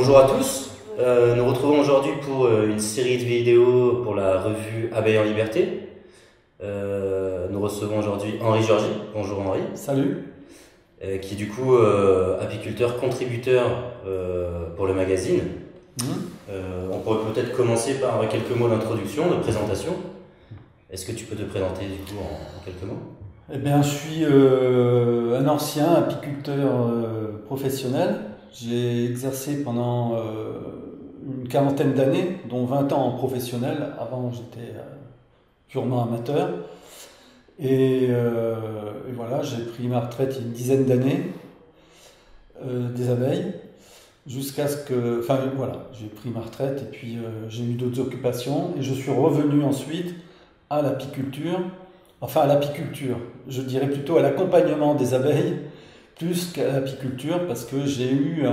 Bonjour à tous, nous retrouvons aujourd'hui pour une série de vidéos pour la revue Abeilles en Liberté. Nous recevons aujourd'hui Henri Georgi. Bonjour Henri. Salut. Qui est du coup apiculteur contributeur pour le magazine. On pourrait peut-être commencer par quelques mots d'introduction, de présentation. Est-ce que tu peux te présenter du coup en quelques mots? Eh bien, je suis un ancien apiculteur professionnel. J'ai exercé pendant une quarantaine d'années, dont 20 ans en professionnel. Avant, j'étais purement amateur. Et voilà, j'ai pris ma retraite il y a une dizaine d'années des abeilles, jusqu'à ce que... Enfin, voilà, j'ai pris ma retraite et puis j'ai eu d'autres occupations. Et je suis revenu ensuite à l'apiculture. Enfin, à l'apiculture, je dirais plutôt à l'accompagnement des abeilles, plus qu'à l'apiculture, parce que j'ai eu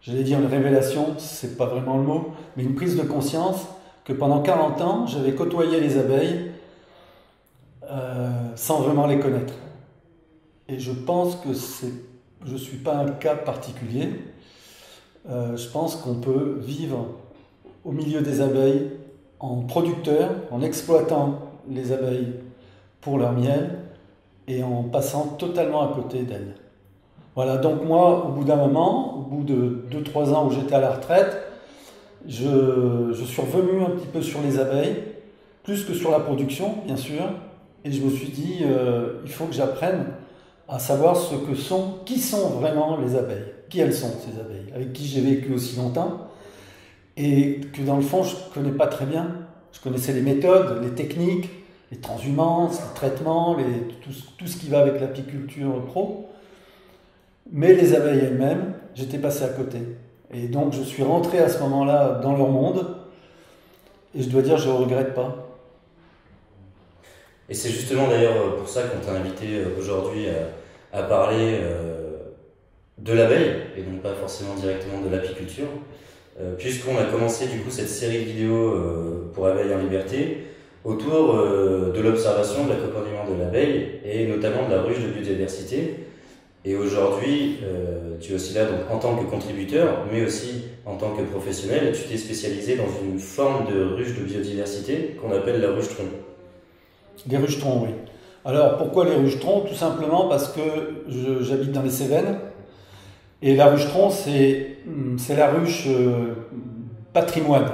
j'allais dire une révélation, c'est pas vraiment le mot, mais une prise de conscience que pendant 40 ans, j'avais côtoyé les abeilles sans vraiment les connaître. Et je pense que je suis pas un cas particulier. Je pense qu'on peut vivre au milieu des abeilles en producteur, en exploitant les abeilles pour leur miel et en passant totalement à côté d'elles. Voilà, donc moi, au bout d'un moment, au bout de 2-3 ans où j'étais à la retraite, je suis revenu un petit peu sur les abeilles, plus que sur la production, bien sûr, et je me suis dit, il faut que j'apprenne à savoir qui sont vraiment les abeilles, qui elles sont ces abeilles, avec qui j'ai vécu aussi longtemps, et que dans le fond, je ne connais pas très bien. Je connaissais les méthodes, les techniques, les transhumances, les traitements, tout ce qui va avec l'apiculture pro. Mais les abeilles elles-mêmes, j'étais passé à côté. Et donc je suis rentré à ce moment-là dans leur monde. Et je dois dire, je ne regrette pas. Et c'est justement d'ailleurs pour ça qu'on t'a invité aujourd'hui à parler de l'abeille, et donc pas forcément directement de l'apiculture. Puisqu'on a commencé du coup cette série de vidéos pour Abeilles en Liberté autour de l'observation de l'accompagnement de l'abeille et notamment de la ruche de biodiversité. Et aujourd'hui, tu es aussi là donc, en tant que contributeur, mais aussi en tant que professionnel. Tu t'es spécialisé dans une forme de ruche de biodiversité qu'on appelle la ruche-tron. Les ruches-trons, oui. Alors pourquoi les ruches-trons? Tout simplement parce que j'habite dans les Cévennes. Et la ruche-tron, c'est la ruche patrimoine,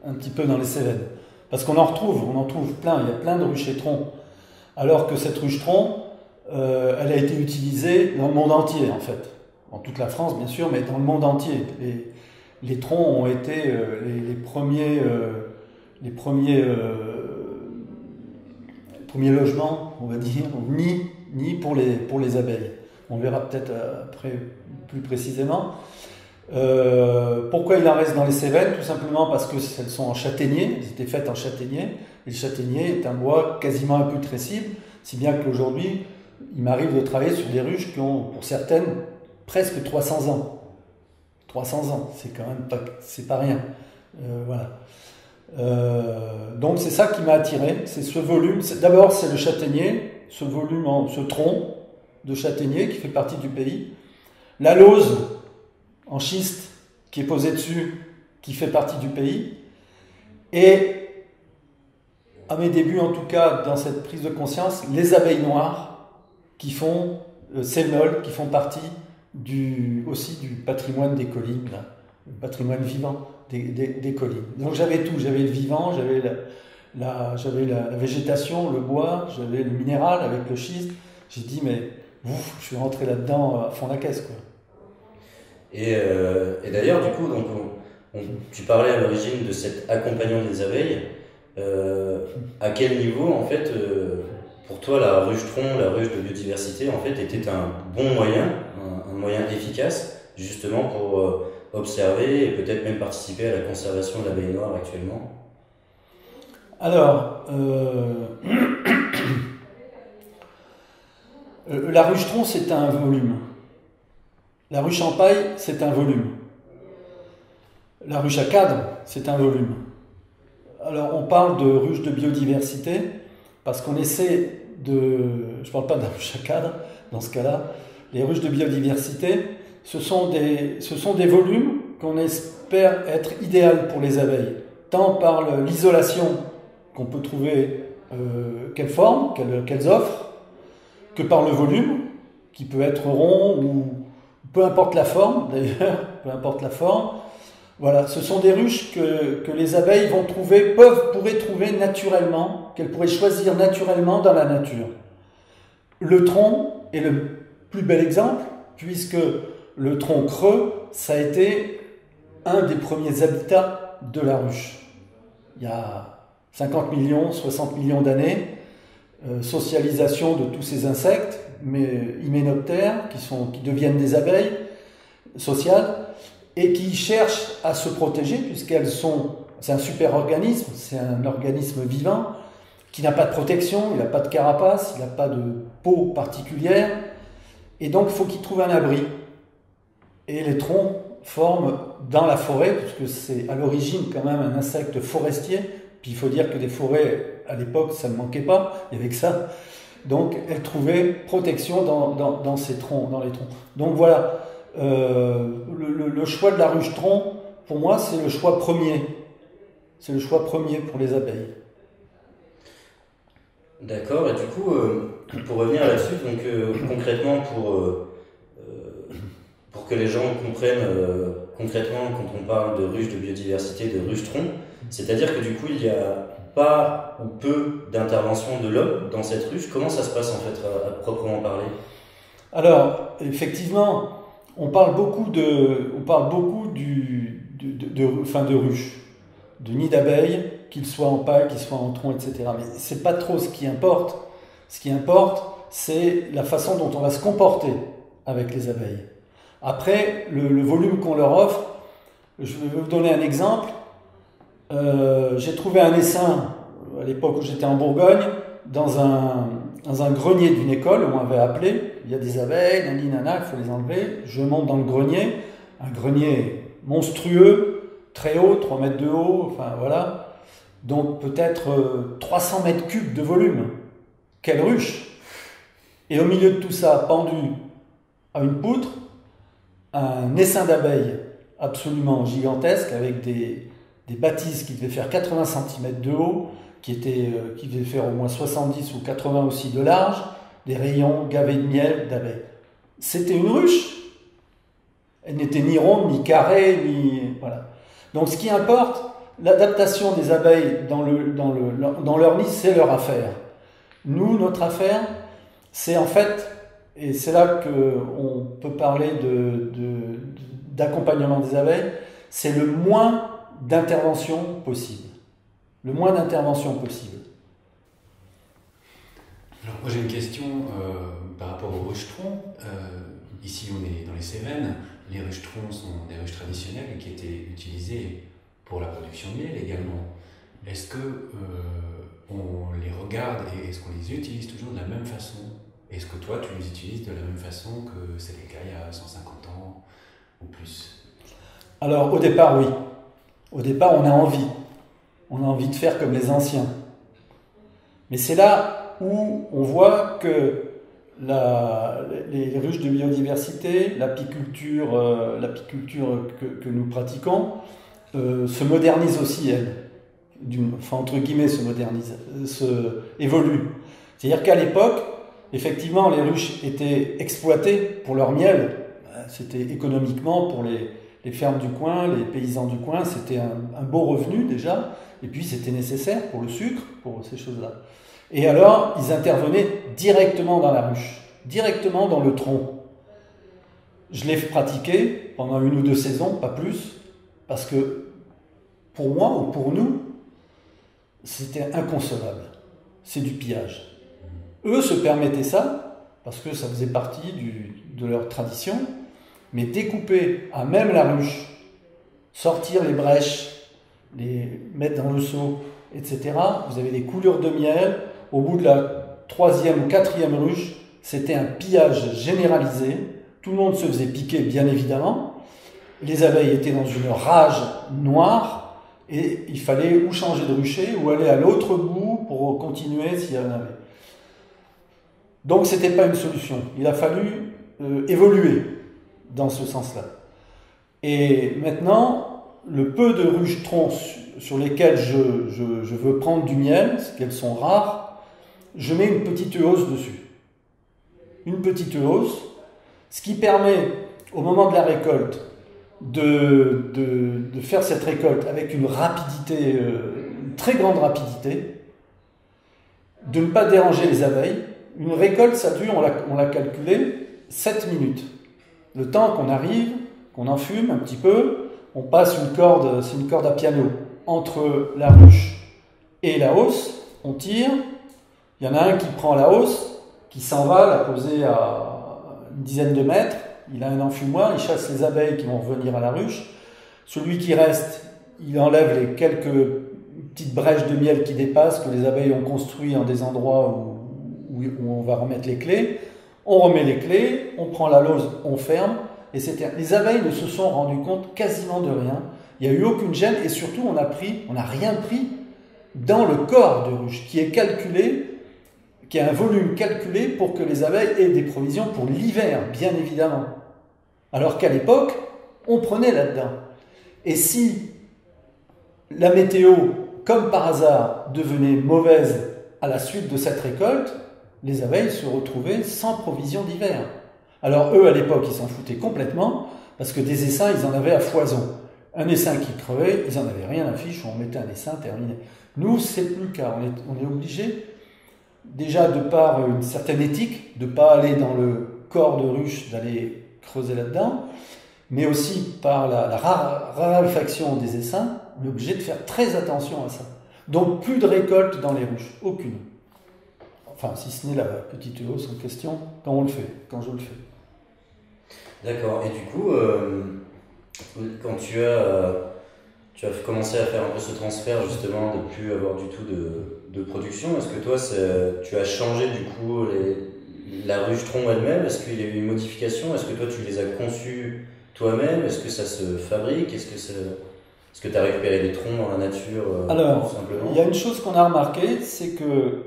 un petit peu dans les Cévennes. Parce qu'on en trouve plein, il y a plein de ruchers-troncs. Alors que cette ruche-tron, elle a été utilisée dans le monde entier, en fait. En toute la France, bien sûr, mais dans le monde entier. Les troncs ont été les premiers logements, on va dire, nids pour les abeilles. On verra peut-être après plus précisément. Pourquoi il en reste dans les Cévennes? Tout simplement parce qu'elles sont en châtaignier, elles étaient faites en châtaignier. Et le châtaignier est un bois quasiment imputrescible, si bien qu'aujourd'hui, il m'arrive de travailler sur des ruches qui ont, pour certaines, presque 300 ans. 300 ans, c'est quand même pas rien. Voilà. Donc c'est ça qui m'a attiré, c'est ce volume. D'abord, c'est le châtaignier, ce volume, ce tronc de châtaignier qui fait partie du pays. La lauze en schiste qui est posée dessus, qui fait partie du pays. Et à mes débuts, en tout cas, dans cette prise de conscience, les abeilles noires qui font sévenoles, qui font partie aussi du patrimoine des collines, là, le patrimoine vivant des collines. Donc j'avais tout, j'avais le vivant, j'avais la végétation, le bois, j'avais le minéral avec le schiste. J'ai dit, mais je suis rentré là-dedans à fond la caisse, quoi. Et d'ailleurs, du coup, donc, tu parlais à l'origine de cet accompagnement des abeilles. À quel niveau, en fait, pour toi, la ruche-tron, la ruche de biodiversité, en fait, était un bon moyen, un moyen efficace, justement pour observer et peut-être même participer à la conservation de l'abeille noire actuellement? Alors, la ruche-tron, c'est un volume. La ruche en paille, c'est un volume. La ruche à cadre, c'est un volume. Alors, on parle de ruche de biodiversité parce qu'on essaie de... Je ne parle pas de la ruche à cadre, dans ce cas-là. Les ruches de biodiversité, ce sont des volumes qu'on espère être idéaux pour les abeilles, tant par l'isolation qu'on peut trouver, qu'elles forment, qu'elles offrent, que par le volume, qui peut être rond ou peu importe la forme d'ailleurs, peu importe la forme. Voilà, ce sont des ruches que les abeilles vont trouver, pourraient trouver naturellement, qu'elles pourraient choisir naturellement dans la nature. Le tronc est le plus bel exemple, puisque le tronc creux, ça a été un des premiers habitats de la ruche. Il y a 50 millions, 60 millions d'années, socialisation de tous ces insectes, mais hyménoptères, qui deviennent des abeilles sociales, et qui cherchent à se protéger, puisqu'elles sont... C'est un super organisme, c'est un organisme vivant, qui n'a pas de protection, il n'a pas de carapace, il n'a pas de peau particulière, et donc il faut qu'il trouve un abri. Et les troncs forment dans la forêt, puisque c'est à l'origine quand même un insecte forestier, puis il faut dire que des forêts, à l'époque, ça ne manquait pas, il y avait que ça. Donc elles trouvaient protection dans ces troncs, dans les troncs. Donc voilà, le choix de la ruche tronc, pour moi, c'est le choix premier. C'est le choix premier pour les abeilles. D'accord, et du coup, pour revenir là-dessus, donc concrètement, pour que les gens comprennent concrètement quand on parle de ruche de biodiversité, de ruche tronc, c'est-à-dire que du coup, il n'y a pas ou peu d'intervention de l'homme dans cette ruche. Comment ça se passe en fait, à proprement parler? Alors, effectivement, on parle beaucoup de ruches, de nids d'abeilles, qu'ils soient en paille, qu'ils soient en tronc, etc. Mais c'est pas trop ce qui importe. Ce qui importe, c'est la façon dont on va se comporter avec les abeilles. Après, le volume qu'on leur offre, je vais vous donner un exemple. J'ai trouvé un essaim, à l'époque où j'étais en Bourgogne, dans un grenier d'une école, où on m'avait appelé, il y a des abeilles, nanana, il faut les enlever. Je monte dans le grenier, un grenier monstrueux, très haut, 3 mètres de haut, enfin voilà. Donc peut-être 300 mètres cubes de volume. Quelle ruche! Et au milieu de tout ça, pendu à une poutre, un essaim d'abeilles absolument gigantesque, avec des bâtisses qui devaient faire 80 cm de haut, qui devaient faire au moins 70 ou 80 aussi de large, des rayons gavés de miel d'abeilles. C'était une ruche. Elle n'était ni ronde, ni carrée, ni... Voilà. Donc ce qui importe, l'adaptation des abeilles dans leur nid, c'est leur affaire. Nous, notre affaire, c'est en fait, et c'est là qu'on peut parler d'accompagnement des abeilles, c'est le moins d'intervention possible. Le moins d'intervention possible. Alors moi j'ai une question par rapport aux ruches-troncs. Ici on est dans les Cévennes. Les ruches-troncs sont des ruches traditionnelles qui étaient utilisées pour la production de miel également. Est-ce que on les regarde et est-ce qu'on les utilise toujours de la même façon? Est-ce que toi tu les utilises de la même façon que c'était le cas il y a 150 ans ou plus? Alors au départ oui. Au départ on a envie. On a envie de faire comme les anciens. Mais c'est là où on voit que les ruches de biodiversité, l'apiculture que nous pratiquons, se modernise aussi, elle. Enfin, entre guillemets, se modernise, évolue. C'est-à-dire qu'à l'époque, effectivement, les ruches étaient exploitées pour leur miel. C'était économiquement pour les fermes du coin, les paysans du coin, c'était un beau revenu déjà. Et puis, c'était nécessaire pour le sucre, pour ces choses-là. Et alors, ils intervenaient directement dans la ruche, directement dans le tronc. Je l'ai pratiqué pendant 1 ou 2 saisons, pas plus, parce que pour moi ou pour nous, c'était inconcevable. C'est du pillage. Eux se permettaient ça, parce que ça faisait partie de leur tradition, mais découper à même la ruche, sortir les brèches, les mettre dans le seau, etc. Vous avez des coulures de miel. Au bout de la 3e ou 4e ruche, c'était un pillage généralisé. Tout le monde se faisait piquer, bien évidemment. Les abeilles étaient dans une rage noire et il fallait ou changer de rucher ou aller à l'autre bout pour continuer s'il y en avait. Donc, ce n'était pas une solution. Il a fallu évoluer. dans ce sens-là. Et maintenant, le peu de ruches-troncs sur lesquels je veux prendre du miel, parce qu'elles sont rares, je mets une petite hausse dessus. Une petite hausse, ce qui permet, au moment de la récolte, de faire cette récolte avec une rapidité, une très grande rapidité, de ne pas déranger les abeilles. Une récolte, ça dure, on l'a calculé, 7 minutes. Le temps qu'on arrive, qu'on enfume un petit peu, on passe une corde, c'est une corde à piano, entre la ruche et la hausse, on tire, il y en a un qui prend la hausse, qui s'en va la poser à une dizaine de mètres, il a un enfumoir, il chasse les abeilles qui vont revenir à la ruche, celui qui reste, il enlève les quelques petites brèches de miel qui dépassent, que les abeilles ont construit en des endroits où on va remettre les clés, on remet les clés, on prend la lose, on ferme, et les abeilles ne se sont rendues compte quasiment de rien. Il n'y a eu aucune gêne et surtout on n'a rien pris dans le corps de ruche qui est calculé, qui a un volume calculé pour que les abeilles aient des provisions pour l'hiver, bien évidemment. Alors qu'à l'époque, on prenait là-dedans. Et si la météo, comme par hasard, devenait mauvaise à la suite de cette récolte, les abeilles se retrouvaient sans provision d'hiver. Alors eux, à l'époque, ils s'en foutaient complètement, parce que des essaims, ils en avaient à foison. Un essaim qui crevait, ils en avaient rien à fiche, on mettait un essaim, terminé. Nous, c'est plus le cas. On est obligé, déjà de par une certaine éthique, de ne pas aller dans le corps de ruche, d'aller creuser là-dedans, mais aussi par la raréfaction des essaims, on est obligé de faire très attention à ça. Donc plus de récolte dans les ruches, aucune. Enfin, si ce n'est la petite hausse en question, quand je le fais. D'accord. Et du coup, quand tu as commencé à faire un peu ce transfert justement de plus avoir du tout de production, est-ce que toi, tu as changé du coup la ruche-tronc elle-même? Est-ce qu'il y a eu une modification? Est-ce que toi, tu les as conçus toi-même? Est-ce que ça se fabrique? Est-ce que tu as récupéré des troncs dans la nature? Alors, tout simplement il y a une chose qu'on a remarqué, c'est que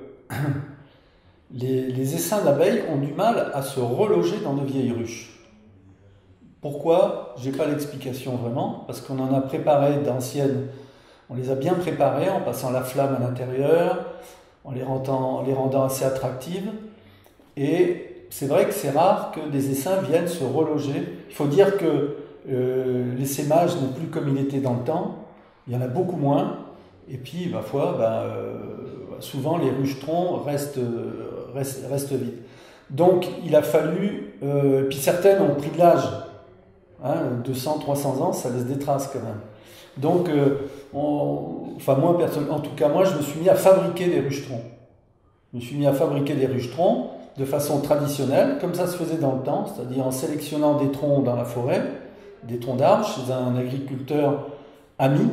les essaims d'abeilles ont du mal à se reloger dans de vieilles ruches. Pourquoi? Je n'ai pas l'explication vraiment, parce qu'on en a préparé d'anciennes, on les a bien préparées en passant la flamme à l'intérieur, en les rendant assez attractives. Et c'est vrai que c'est rare que des essaims viennent se reloger. Il faut dire que l'essaimage n'est plus comme il était dans le temps, il y en a beaucoup moins, et puis, ma foi, souvent les ruches-troncs restent vides. Donc, il a fallu, puis certaines ont pris de l'âge, 200, 300 ans, ça laisse des traces quand même. Donc, moi, personnellement, en tout cas, moi, je me suis mis à fabriquer des ruches-troncs. Je me suis mis à fabriquer des ruches-troncs de façon traditionnelle, comme ça se faisait dans le temps, c'est-à-dire en sélectionnant des troncs dans la forêt, des troncs d'arbres, chez un agriculteur ami,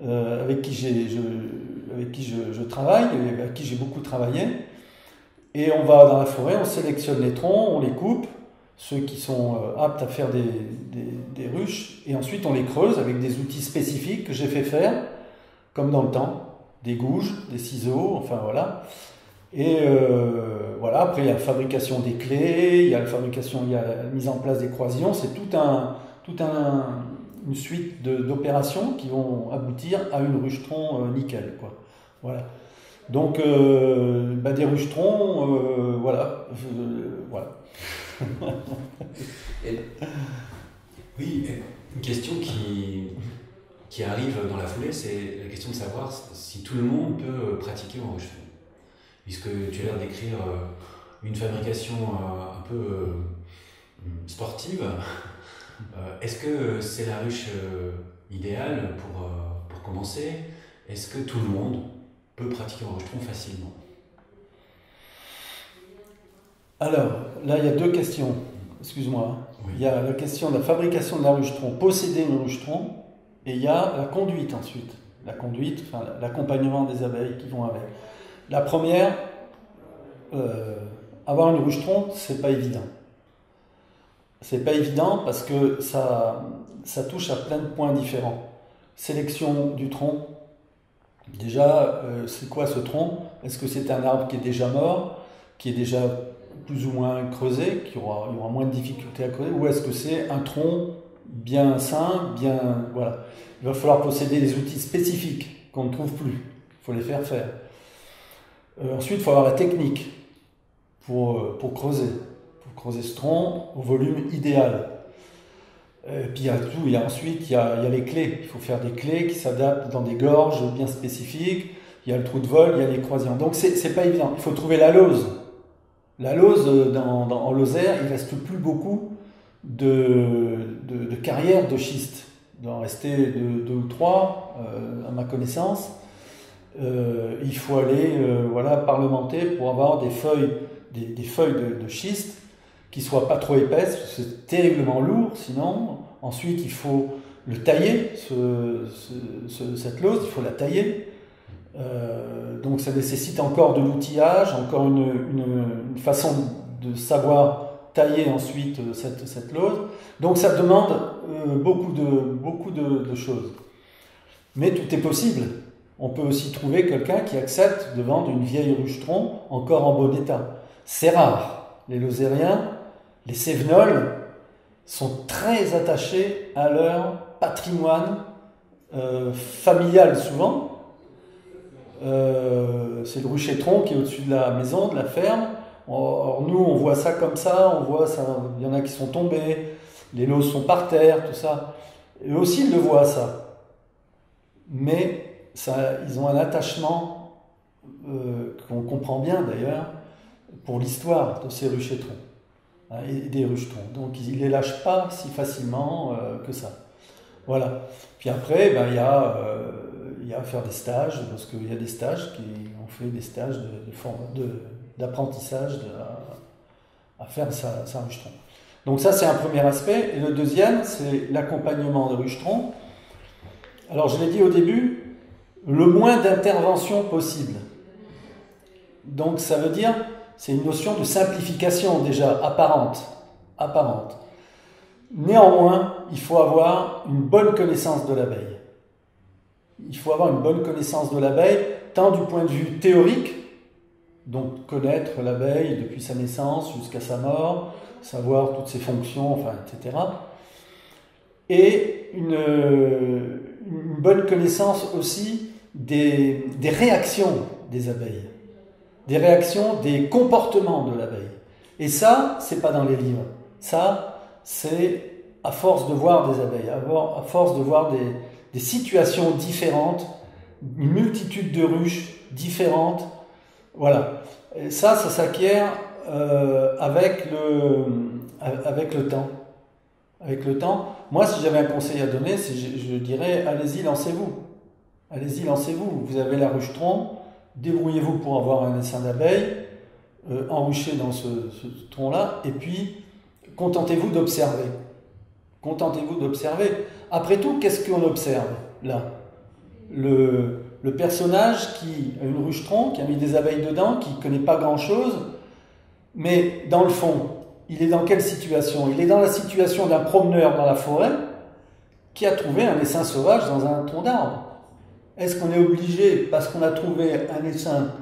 avec qui je travaille, et avec qui j'ai beaucoup travaillé. Et on va dans la forêt, on sélectionne les troncs, on les coupe, ceux qui sont aptes à faire des ruches, et ensuite on les creuse avec des outils spécifiques que j'ai fait faire, comme dans le temps, des gouges, des ciseaux, enfin voilà. Et voilà, après il y a la fabrication des clés, il y a la mise en place des croisillons, c'est une suite d'opérations qui vont aboutir à une ruche-tronc nickel, quoi. Voilà. Donc des ruches-troncs, voilà. Oui, une question qui arrive dans la foulée, c'est la question de savoir si tout le monde peut pratiquer en ruche-tronc. Puisque tu as l'air d'écrire une fabrication un peu sportive. Est-ce que c'est la ruche idéale pour commencer? Est-ce que tout le monde peut pratiquer en ruche-tronc facilement? Alors, là, il y a deux questions. Excuse-moi. Oui. Il y a la question de la fabrication de la ruche-tronc, posséder une ruche-tronc, et il y a la conduite ensuite. La conduite, enfin, l'accompagnement des abeilles qui vont avec. La première, avoir une ruche-tronc, c'est pas évident. C'est pas évident parce que ça touche à plein de points différents. Sélection du tronc. Déjà, c'est quoi ce tronc? Est-ce que c'est un arbre qui est déjà mort, qui est déjà plus ou moins creusé, il y aura moins de difficultés à creuser, ou est-ce que c'est un tronc bien sain, bien... Voilà. Il va falloir posséder des outils spécifiques qu'on ne trouve plus. Il faut les faire faire. Ensuite, il faut avoir la technique pour creuser ce tronc au volume idéal. Et puis ensuite, il y a les clés. Il faut faire des clés qui s'adaptent dans des gorges bien spécifiques. Il y a le trou de vol, il y a les croisillons. Donc c'est pas évident. Il faut trouver la lauze. La lauze, en Lozère, il ne reste plus beaucoup de carrières de schiste. Il doit en rester deux ou trois, à ma connaissance. Il faut aller parlementer pour avoir des feuilles de schiste qui ne soient pas trop épaisses, parce que c'est terriblement lourd sinon. Ensuite, il faut le tailler, cette lauze, il faut la tailler. Donc ça nécessite encore de l'outillage, encore une façon de savoir tailler ensuite cette lauze. Donc ça demande beaucoup de choses. Mais tout est possible. On peut aussi trouver quelqu'un qui accepte de vendre une vieille ruche-tronc encore en bon état. C'est rare. Les Lozériens, les Cévenols, sont très attachés à leur patrimoine familial souvent. C'est le rucher-tronc qui est au-dessus de la maison, de la ferme. Or, nous, on voit ça comme ça, on voit ça, il y en a qui sont tombés, les lauses sont par terre, tout ça. Eux aussi, ils le voient, ça. Mais ils ont un attachement, qu'on comprend bien d'ailleurs, pour l'histoire de ces ruchers-troncs et des ruches-troncs. Donc, ils ne les lâchent pas si facilement que ça. Voilà. Puis après, il y a à faire des stages, parce qu'il y a des stages on fait des stages d'apprentissage à faire sa ruche-tronc. Donc ça, c'est un premier aspect. Et le deuxième, c'est l'accompagnement de ruche-tronc. Alors, je l'ai dit au début, le moins d'intervention possible. Donc, ça veut dire, c'est une notion de simplification déjà apparente. Néanmoins, il faut avoir une bonne connaissance de l'abeille. Il faut avoir une bonne connaissance de l'abeille, tant du point de vue théorique, donc connaître l'abeille depuis sa naissance jusqu'à sa mort, savoir toutes ses fonctions, etc. Et une bonne connaissance aussi des réactions des abeilles, des réactions, des comportements de l'abeille. Et ça, c'est pas dans les livres. Ça, c'est à force de voir des abeilles, à force de voir des situations différentes, une multitude de ruches différentes. Voilà. Et ça s'acquiert avec le temps. Avec le temps. Moi, si j'avais un conseil à donner, je dirais, allez-y, lancez-vous. Allez-y, lancez-vous. Vous avez la ruche-tronc, débrouillez-vous pour avoir un essaim d'abeilles, enruchez dans ce tronc-là, et puis contentez-vous d'observer. Contentez-vous d'observer. Après tout, qu'est-ce qu'on observe là ? Le personnage qui a une ruche-tronc, qui a mis des abeilles dedans, qui ne connaît pas grand-chose, mais dans le fond, il est dans quelle situation ? Il est dans la situation d'un promeneur dans la forêt qui a trouvé un essaim sauvage dans un tronc d'arbre. Est-ce qu'on est obligé, parce qu'on a trouvé un essaim,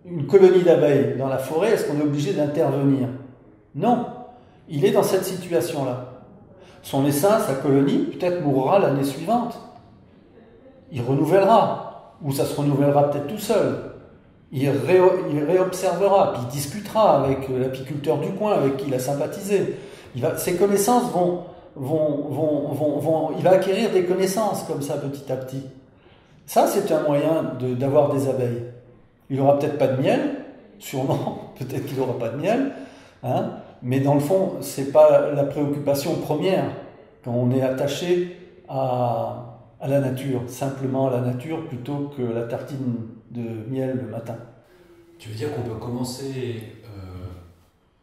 une colonie d'abeilles dans la forêt, est-ce qu'on est obligé d'intervenir ? Non. Il est dans cette situation-là. Son essaim, sa colonie, peut-être mourra l'année suivante. Il renouvellera, ou ça se renouvellera peut-être tout seul. Il réobservera, puis il discutera avec l'apiculteur du coin, avec qui il a sympathisé. Ses connaissances il va acquérir des connaissances comme ça petit à petit. Ça, c'est un moyen d'avoir des abeilles. Il n'aura peut-être pas de miel, sûrement, peut-être qu'il n'aura pas de miel, hein, mais dans le fond, ce n'est pas la préoccupation première quand on est attaché à la nature, simplement à la nature, plutôt que la tartine de miel le matin. Tu veux dire qu'on peut commencer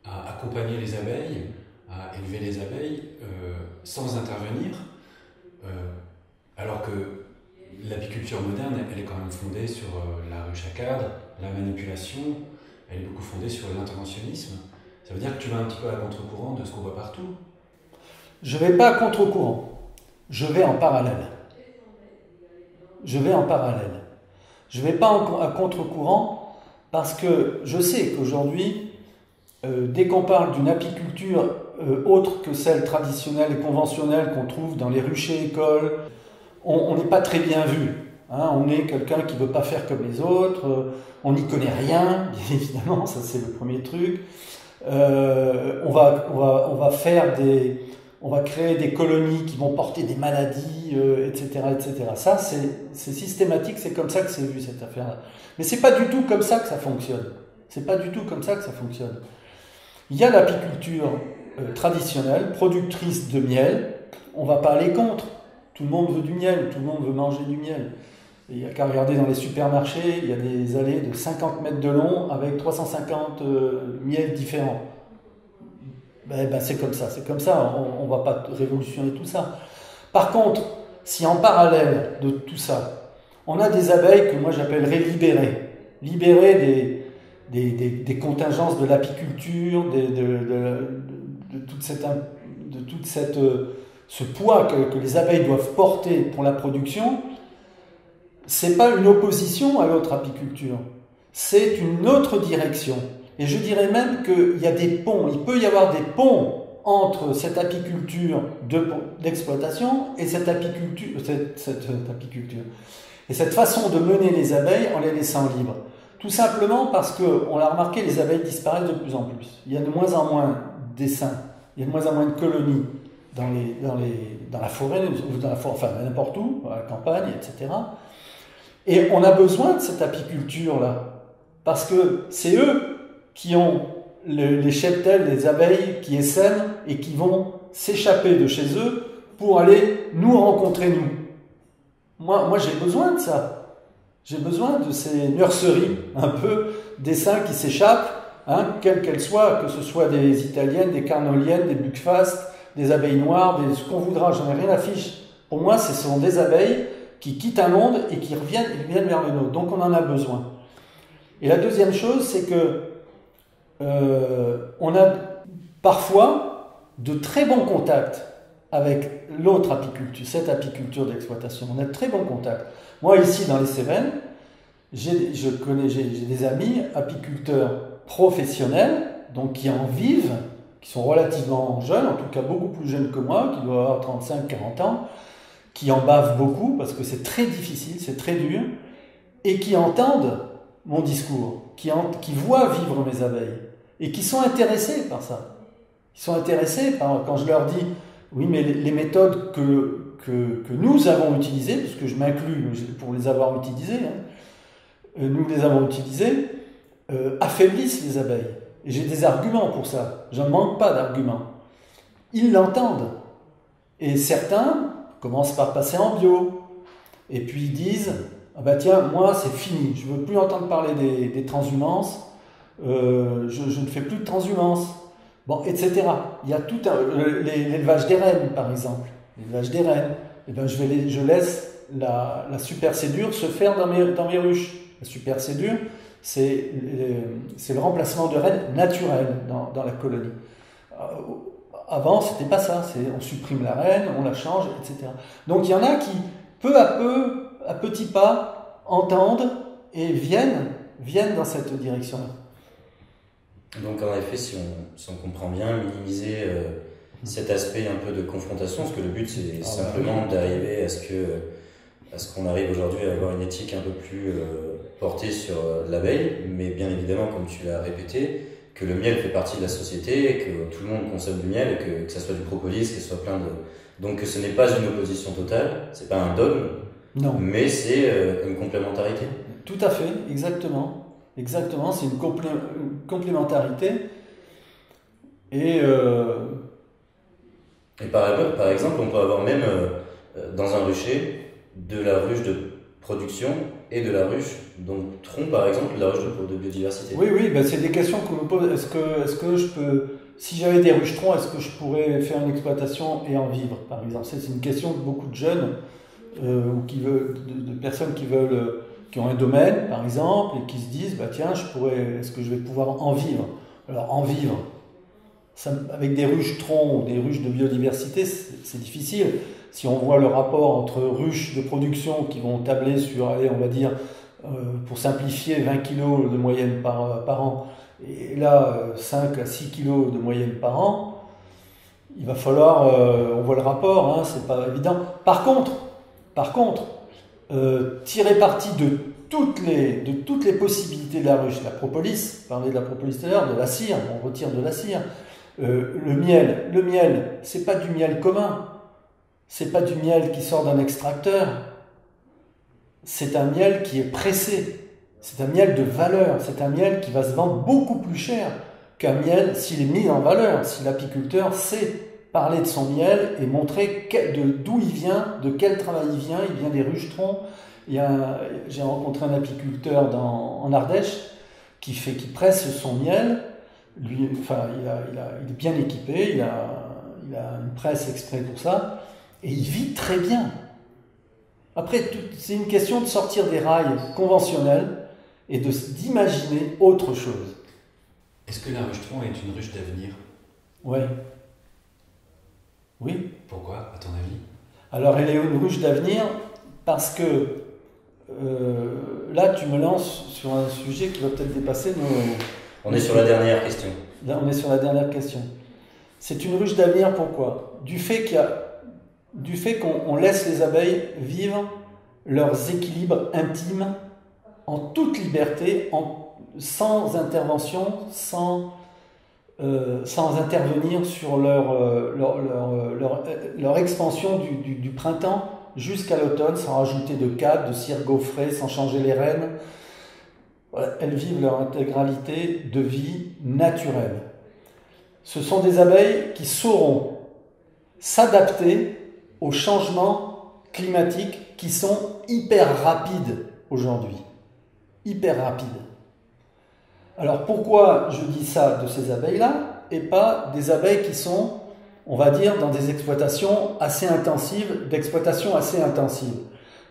à accompagner les abeilles, à élever les abeilles sans intervenir, alors que l'apiculture moderne, elle est quand même fondée sur la ruche à cadre, la manipulation, elle est beaucoup fondée sur l'interventionnisme. Ça veut dire que tu vas un petit peu à contre-courant de ce qu'on voit partout ? Je ne vais pas à contre-courant, je vais en parallèle. Je ne vais pas à contre-courant Parce que je sais qu'aujourd'hui, dès qu'on parle d'une apiculture autre que celle traditionnelle et conventionnelle qu'on trouve dans les ruchers écoles, on n'est pas très bien vu. Hein, on est quelqu'un qui ne veut pas faire comme les autres, on n'y connaît rien, bien évidemment, ça c'est le premier truc. On va créer des colonies qui vont porter des maladies, etc., etc. Ça, c'est systématique, c'est comme ça que c'est vu cette affaire-là. Mais c'est pas du tout comme ça que ça fonctionne. C'est pas du tout comme ça que ça fonctionne. Il y a l'apiculture traditionnelle, productrice de miel. On va pas aller contre. Tout le monde veut du miel, tout le monde veut manger du miel. Et il n'y a qu'à regarder dans les supermarchés, il y a des allées de 50 mètres de long avec 350 miels différents. C'est comme ça, on ne va pas révolutionner tout ça. Par contre, si en parallèle de tout ça, on a des abeilles que moi j'appellerais libérées des contingences de l'apiculture, de toute ce poids que les abeilles doivent porter pour la production, c'est pas une opposition à l'autre apiculture, c'est une autre direction. Et je dirais même qu'il y a des ponts, il peut y avoir des ponts entre cette apiculture d'exploitation et cette apiculture. Et cette façon de mener les abeilles en les laissant libres. Tout simplement parce qu'on l'a remarqué, les abeilles disparaissent de plus en plus. Il y a de moins en moins d'essaims, il y a de moins en moins de colonies dans la forêt, enfin n'importe où, dans la campagne, etc. Et on a besoin de cette apiculture-là, parce que c'est eux qui ont les cheptels, les abeilles qui essaiment et qui vont s'échapper de chez eux pour aller nous rencontrer, nous. Moi j'ai besoin de ça. J'ai besoin de ces nurseries, un peu, d'essaims qui s'échappent, hein, quelles qu'elles soient, que ce soit des italiennes, des carnoliennes, des buckfast, des abeilles noires, ce qu'on voudra, j'en ai rien à fiche. Pour moi, ce sont des abeilles qui quittent un monde et qui reviennent vers le nôtre. Donc on en a besoin. Et la deuxième chose, c'est que on a parfois de très bons contacts avec l'autre apiculture, cette apiculture d'exploitation. On a de très bons contacts. Moi, ici, dans les Cévennes, j'ai des amis apiculteurs professionnels, donc qui en vivent, qui sont relativement jeunes, en tout cas beaucoup plus jeunes que moi, qui doivent avoir 35-40 ans, qui en bavent beaucoup, parce que c'est très difficile, c'est très dur, et qui entendent mon discours, qui voient vivre mes abeilles, et qui sont intéressés par ça. Ils sont intéressés par, quand je leur dis, oui, mais les méthodes que nous avons utilisées, parce que je m'inclus pour les avoir utilisées, nous les avons utilisées, affaiblissent les abeilles. Et j'ai des arguments pour ça. Je ne manque pas d'arguments. Ils l'entendent. Et certains commencent par passer en bio. Et puis ils disent, ah bah tiens, moi c'est fini, je ne veux plus entendre parler des transhumances, je ne fais plus de transhumances. Bon, etc. Il y a tout l'élevage des rennes, par exemple. L'élevage des rennes. Eh ben, je laisse la supercédure se faire dans mes ruches. La supercédure, c'est le remplacement de rennes naturel dans la colonie. Avant, c'était pas ça. On supprime la reine, on la change, etc. Donc il y en a qui, peu à peu, à petits pas, entendent et viennent dans cette direction-là. Donc en effet, si on comprend bien, minimiser cet aspect un peu de confrontation, parce que le but c'est simplement d'arriver à ce qu'on arrive aujourd'hui à avoir une éthique un peu plus portée sur l'abeille, mais bien évidemment, comme tu l'as répété, que le miel fait partie de la société, que tout le monde consomme du miel, et que ça soit du propolis, que ce soit plein de... Donc ce n'est pas une opposition totale, c'est pas un dogme, non. Mais c'est une complémentarité. Tout à fait, exactement. Exactement, c'est une complémentarité. Et par exemple, on peut avoir même dans un rucher de la ruche de production et de la ruche, donc tronc par exemple, de la ruche de biodiversité. Oui, ben c'est des questions qu'on me pose. Est-ce que je peux, si j'avais des ruches troncs, est-ce que je pourrais faire une exploitation et en vivre, par exemple? C'est une question que beaucoup de jeunes ou de personnes qui ont un domaine, par exemple, et qui se disent, bah tiens, est-ce que je vais pouvoir en vivre? Alors, en vivre, avec des ruches troncs ou des ruches de biodiversité, c'est difficile. Si on voit le rapport entre ruches de production qui vont tabler sur, allez, on va dire, pour simplifier, 20 kg de moyenne par an, et là 5 à 6 kg de moyenne par an, il va falloir, on voit le rapport, hein, c'est pas évident. Par contre, tirer parti de toutes les possibilités de la ruche, la propolis, on parlait de la propolis tout à l'heure, de la cire, on retire de la cire. Le miel, c'est pas du miel commun, c'est pas du miel qui sort d'un extracteur, c'est un miel qui est pressé, c'est un miel de valeur, c'est un miel qui va se vendre beaucoup plus cher qu'un miel s'il est mis en valeur, si l'apiculteur sait parler de son miel et montrer d'où il vient, de quel travail il vient des ruchetrons. J'ai rencontré un apiculteur en Ardèche qui presse son miel. Lui, enfin, il est bien équipé, il a une presse exprès pour ça, et il vit très bien. Après, c'est une question de sortir des rails conventionnels et d'imaginer autre chose. Est-ce que la ruche-tron est une ruche d'avenir? Ouais. Oui. Pourquoi, à ton avis? Alors, elle est une ruche d'avenir parce que là, tu me lances sur un sujet qui va peut-être dépasser nos... On est sur la dernière question. Là, on est sur la dernière question. C'est une ruche d'avenir, pourquoi? Du fait qu'on laisse les abeilles vivre leurs équilibres intimes en toute liberté, sans intervention, sans intervenir sur leur expansion du printemps jusqu'à l'automne, sans rajouter de cadre, de cire gaufrée, sans changer les reines. Voilà, elles vivent leur intégralité de vie naturelle. Ce sont des abeilles qui sauront s'adapter aux changements climatiques qui sont hyper rapides aujourd'hui. Hyper rapides. Alors pourquoi je dis ça de ces abeilles-là et pas des abeilles qui sont, on va dire, dans des exploitations assez intensives,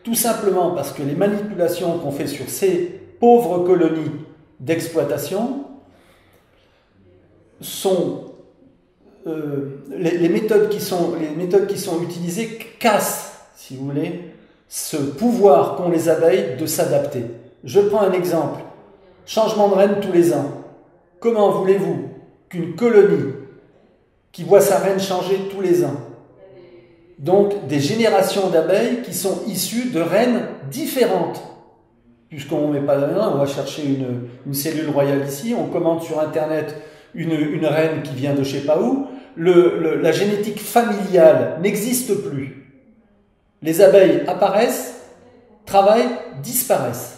Tout simplement parce que les manipulations qu'on fait sur ces pauvres colonies d'exploitation sont les méthodes qui sont utilisées cassent, si vous voulez, ce pouvoir qu'ont les abeilles de s'adapter. Je prends un exemple. Changement de reine tous les ans. Comment voulez-vous qu'une colonie qui voit sa reine changer tous les ans, donc des générations d'abeilles qui sont issues de reines différentes, puisqu'on ne met pas la main, on va chercher une cellule royale ici, on commande sur internet une reine qui vient de je ne sais pas où, la génétique familiale n'existe plus. Les abeilles apparaissent, travaillent, disparaissent.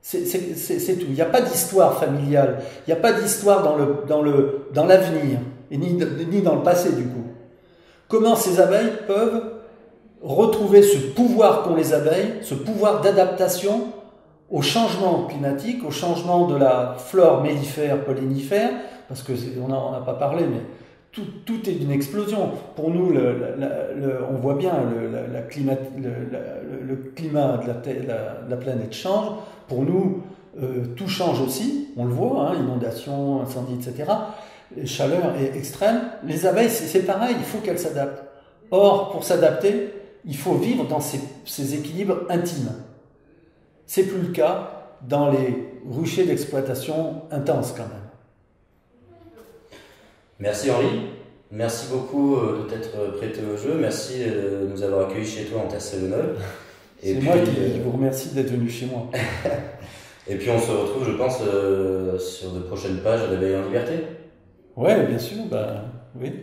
C'est tout. Il n'y a pas d'histoire familiale, il n'y a pas d'histoire dans l'avenir, et ni dans le passé du coup. Comment ces abeilles peuvent retrouver ce pouvoir qu'ont les abeilles, ce pouvoir d'adaptation au changement climatique, au changement de la flore mellifère, pollinifère, parce qu'on n'en a pas parlé, mais tout est d'une explosion. Pour nous, on voit bien le climat de la planète change. Pour nous, tout change aussi, on le voit, hein, inondations, incendies, etc. Les chaleurs extrêmes. Les abeilles, c'est pareil, il faut qu'elles s'adaptent. Or, pour s'adapter, il faut vivre dans ces équilibres intimes. C'est plus le cas dans les ruchers d'exploitation intenses quand même. Merci Henri, merci beaucoup de t'être prêté au jeu, merci de nous avoir accueillis chez toi en Terre Sévenole. C'est moi qui vous remercie d'être venu chez moi. Et puis on se retrouve, je pense, sur de prochaines pages d'Abeilles en Liberté. Ouais, bien sûr, oui.